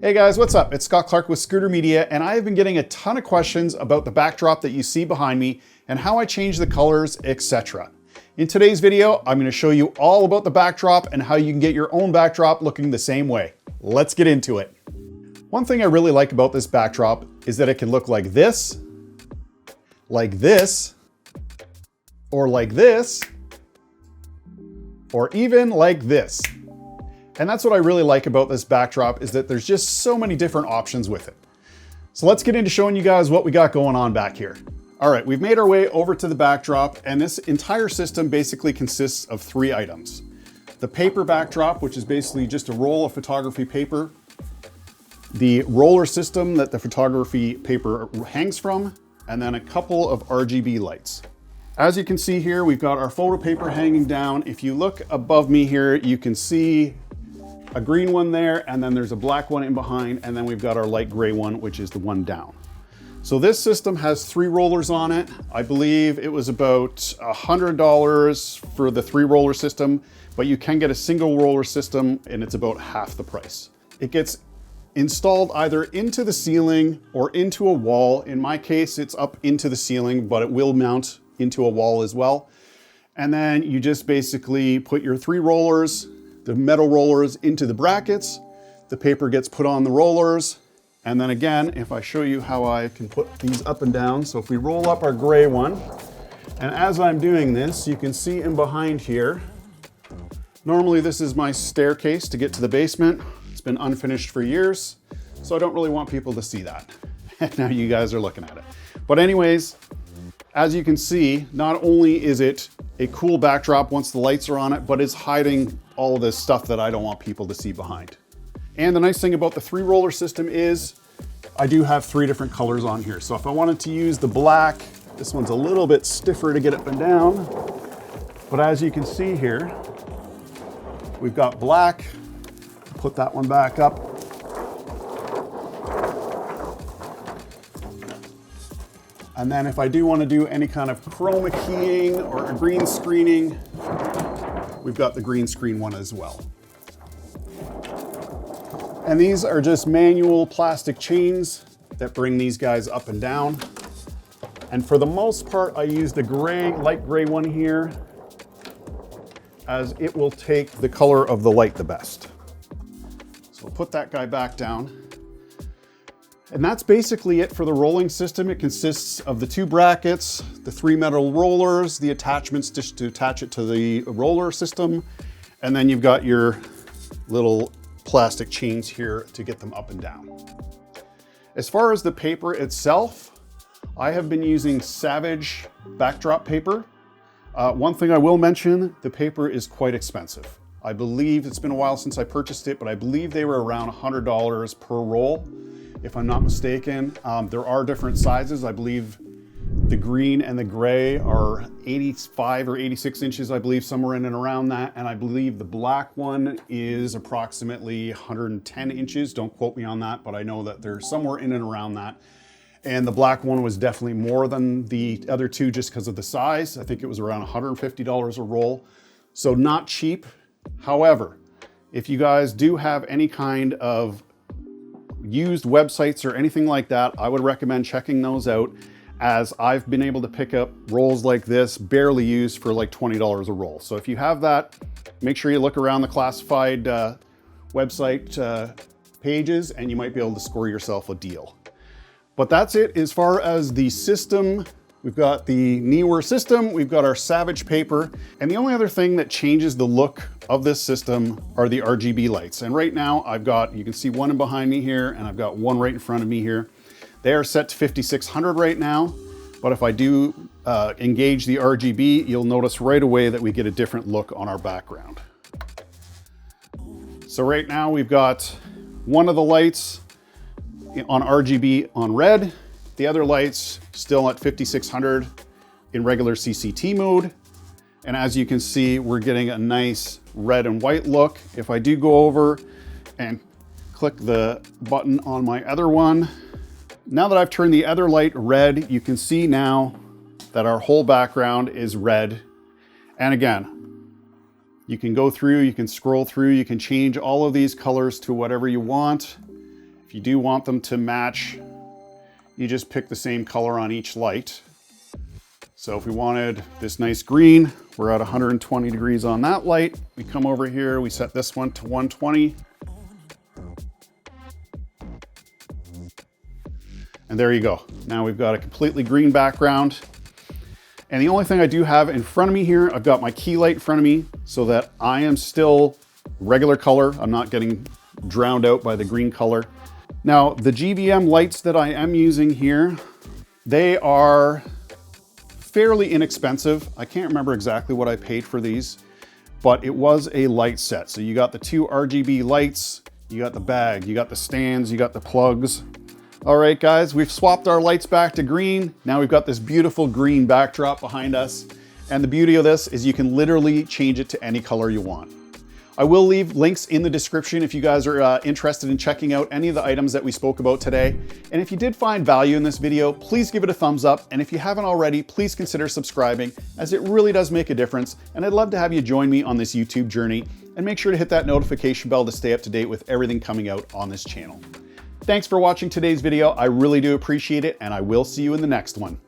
Hey guys, what's up? It's Scott Clark with Scooter Media, and I have been getting a ton of questions about the backdrop that you see behind me and how I change the colors, etc. In today's video, I'm going to show you all about the backdrop and how you can get your own backdrop looking the same way. Let's get into it. One thing I really like about this backdrop is that it can look like this, or like this, or even like this. And that's what I really like about this backdrop, is that there's just so many different options with it. So let's get into showing you guys what we got going on back here. All right, we've made our way over to the backdrop, and this entire system basically consists of 3 items. The paper backdrop, which is basically just a roll of photography paper. The roller system that the photography paper hangs from, and then a couple of RGB lights. As you can see here, we've got our photo paper hanging down. If you look above me here, you can see a green one there, and then there's a black one in behind, and then we've got our light gray one, which is the one down. So this system has 3 rollers on it. I believe it was about $100 for the 3 roller system, but you can get a single roller system and it's about half the price. It gets installed either into the ceiling or into a wall. In my case, it's up into the ceiling, but it will mount into a wall as well. And then you just basically put your 3 rollers, the metal rollers, into the brackets. The paper gets put on the rollers. And then again, if I show you how I can put these up and down. So if we roll up our gray one, and as I'm doing this, you can see in behind here, normally this is my staircase to get to the basement. It's been unfinished for years, so I don't really want people to see that. Now you guys are looking at it. But anyways, as you can see, not only is it a cool backdrop once the lights are on it, but it's hiding all of this stuff that I don't want people to see behind. And the nice thing about the 3 roller system is I do have 3 different colors on here. So if I wanted to use the black, this one's a little bit stiffer to get up and down. But as you can see here, we've got black. Put that one back up. And then if I do want to do any kind of chroma keying or a green screening, we've got the green screen one as well. And these are just manual plastic chains that bring these guys up and down. And for the most part, I use the gray, light gray one here, as it will take the color of the light the best. So we'll put that guy back down. And that's basically it for the rolling system. It consists of the 2 brackets, the 3 metal rollers, the attachments just to attach it to the roller system, and then you've got your little plastic chains here to get them up and down. As far as the paper itself, I have been using Savage backdrop paper. One thing I will mention, the paper is quite expensive. I believe, it's been a while since I purchased it, but I believe they were around $100 per roll, if I'm not mistaken. There are different sizes. I believe the green and the gray are 85 or 86 inches, I believe, somewhere in and around that. And I believe the black one is approximately 110 inches. Don't quote me on that, but I know that they're somewhere in and around that. And the black one was definitely more than the other 2 just because of the size. I think it was around $150 a roll. So not cheap. However, if you guys do have any kind of used websites or anything like that, I would recommend checking those out, as I've been able to pick up rolls like this, barely used, for like $20 a roll. So if you have that, make sure you look around the classified website pages, and you might be able to score yourself a deal. But that's it as far as the system. We've got the newer system, we've got our Savage paper, and the only other thing that changes the look of this system are the RGB lights. And right now I've got, you can see one behind me here, and I've got one right in front of me here. They are set to 5600 right now, but if I do engage the RGB, you'll notice right away that we get a different look on our background. So right now we've got one of the lights on RGB on red, the other lights still at 5600 in regular CCT mode. And as you can see, we're getting a nice red and white look. If I do go over and click the button on my other one, now that I've turned the other light red, you can see now that our whole background is red. And again, you can go through, you can scroll through, you can change all of these colors to whatever you want. If you do want them to match, you just pick the same color on each light. So if we wanted this nice green, we're at 120 degrees on that light. We come over here, we set this one to 120. And there you go. Now we've got a completely green background. And the only thing I do have in front of me here, I've got my key light in front of me so that I am still regular color. I'm not getting drowned out by the green color. Now, the GVM lights that I am using here, they are fairly inexpensive. I can't remember exactly what I paid for these, but it was a light set. So you got the 2 RGB lights, you got the bag, you got the stands, you got the plugs. All right, guys, we've swapped our lights back to green. Now we've got this beautiful green backdrop behind us. And the beauty of this is you can literally change it to any color you want. I will leave links in the description if you guys are interested in checking out any of the items that we spoke about today. And if you did find value in this video, please give it a thumbs up. And if you haven't already, please consider subscribing, as it really does make a difference. And I'd love to have you join me on this YouTube journey, and make sure to hit that notification bell to stay up to date with everything coming out on this channel. Thanks for watching today's video. I really do appreciate it, and I will see you in the next one.